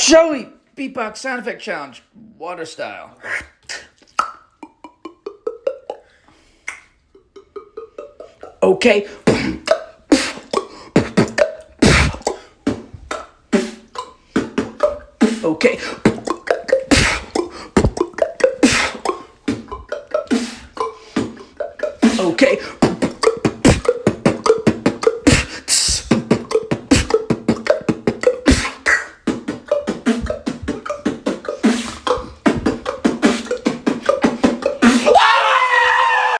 Joey, beatbox sound effect challenge, water style. Okay. Okay. Okay.